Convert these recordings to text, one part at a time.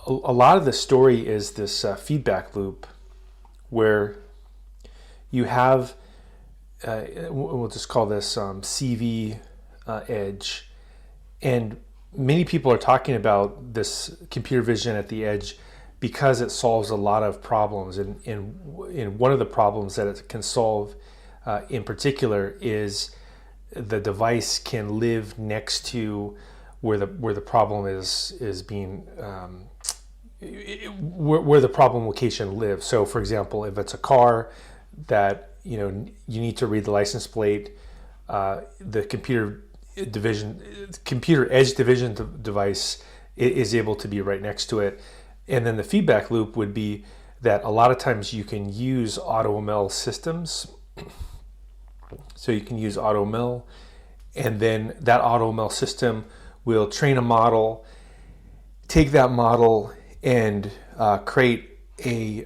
a lot of the story is this feedback loop where you have, we'll just call this CV edge. And many people are talking about this computer vision at the edge because it solves a lot of problems. And one of the problems that it can solve in particular is the device can live next to where the problem is being where the problem location lives. So for example, if it's a car that you need to read the license plate, the computer edge division device is able to be right next to it. And then the feedback loop would be that a lot of times you can use AutoML systems. So you can use AutoML, and then that AutoML system will train a model, take that model and create a,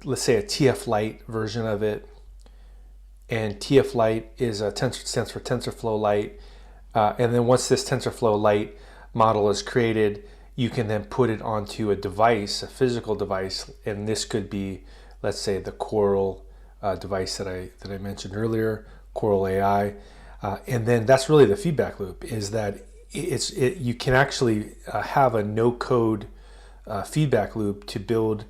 let's say a TF Lite version of it. And TF Lite is stands for TensorFlow Lite. And then once this TensorFlow Lite model is created, you can then put it onto a device, a physical device. And this could be, let's say, the Coral device that I mentioned earlier, Coral AI. And then that's really the feedback loop, is that you can actually have a no-code feedback loop to build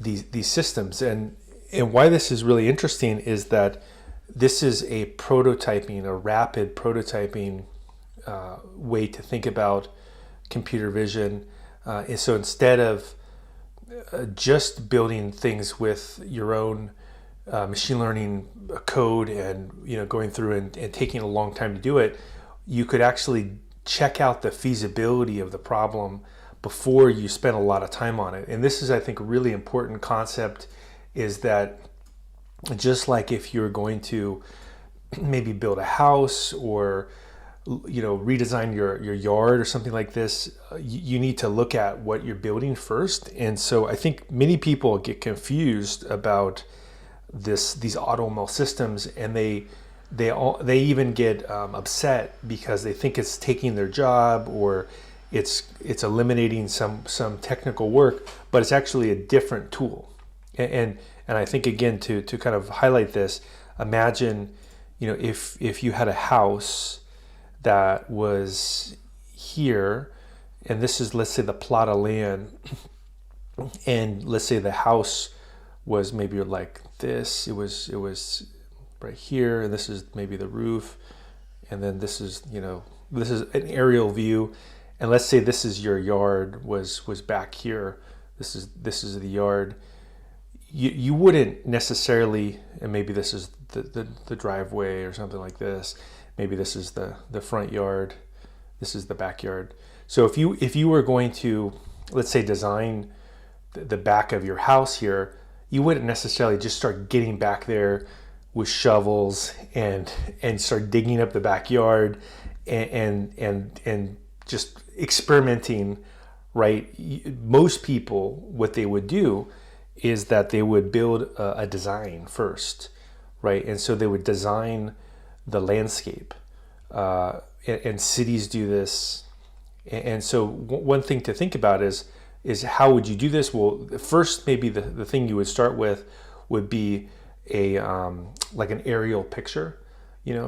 these systems. And why this is really interesting is that this is a rapid prototyping way to think about computer vision. And so instead of just building things with your own machine learning code and going through and taking a long time to do it, you could actually check out the feasibility of the problem before you spend a lot of time on it. And this is, I think, a really important concept, is that just like if you're going to maybe build a house or redesign your yard or something like this, you need to look at what you're building first. And so I think many people get confused about these AutoML systems, and they even get upset because they think it's taking their job, or it's eliminating some technical work, but it's actually a different tool. And I think, again, to kind of highlight this, imagine if you had a house that was here, and this is, let's say, the plot of land, and let's say the house was maybe like this. It was right here, and this is maybe the roof, and then this is this is an aerial view, and let's say this is your yard was back here. This is the yard. You wouldn't necessarily, and maybe this is the driveway or something like this. Maybe this is the front yard. This is the backyard. So if you were going to, let's say, design the back of your house here, you wouldn't necessarily just start getting back there with shovels and start digging up the backyard and just experimenting, right? Most people, what they would do is that they would build a design first, right? And so they would design the landscape, and cities do this. And so one thing to think about is how would you do this? Well, first, maybe the thing you would start with would be a like an aerial picture,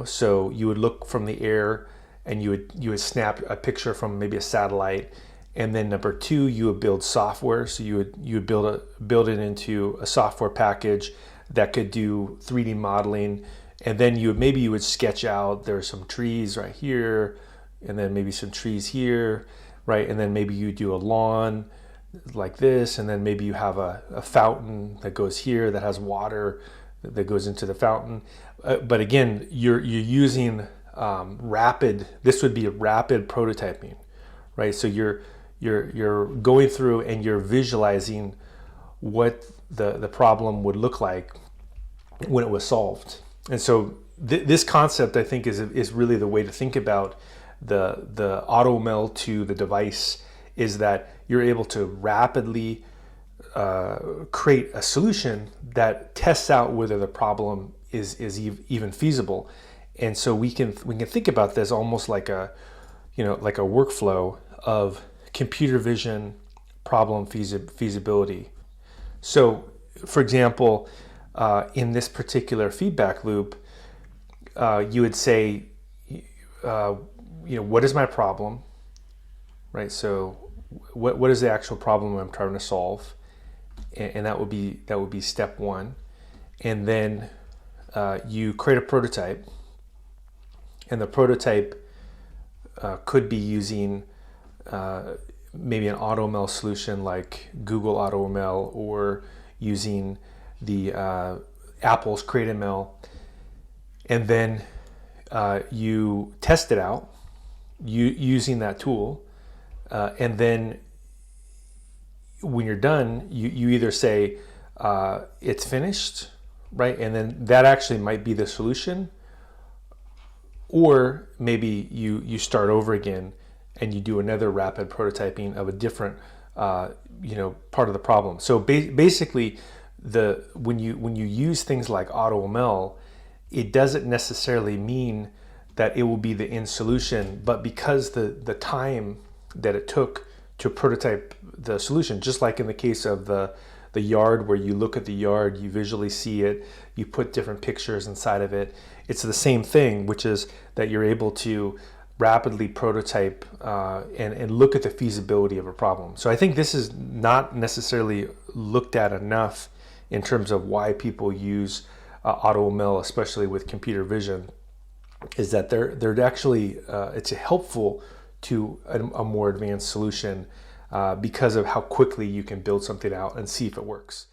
so you would look from the air and you would snap a picture from maybe a satellite. And then number two, you would build software. So you would build it into a software package that could do 3D modeling. And then you would sketch out, there's some trees right here, and then maybe some trees here, right? And then maybe you do a lawn like this, and then maybe you have a fountain that goes here that has water that goes into the fountain. But again, you're using this would be a rapid prototyping, right? So you're going through and you're visualizing what the problem would look like when it was solved. And so this concept, I think, is really the way to think about the AutoML to the device, is that you're able to rapidly create a solution that tests out whether the problem is even feasible. And so we can think about this almost like a workflow of computer vision problem feasibility. So, for example, in this particular feedback loop, you would say, what is my problem, right? So, what is the actual problem I'm trying to solve, and that would be step one, and then you create a prototype, and the prototype could be using maybe an AutoML solution like Google AutoML, or using the Apple's CreateML, and then you test it out using that tool, and then when you're done, you either say it's finished, right, and then that actually might be the solution, or maybe you start over again and you do another rapid prototyping of a different part of the problem. So basically, when you use things like AutoML, it doesn't necessarily mean that it will be the end solution, but because the time that it took to prototype the solution, just like in the case of the yard, where you look at the yard, you visually see it, you put different pictures inside of it. It's the same thing, which is that you're able to rapidly prototype and look at the feasibility of a problem. So I think this is not necessarily looked at enough in terms of why people use AutoML, especially with computer vision, is that they're actually it's helpful to a more advanced solution because of how quickly you can build something out and see if it works.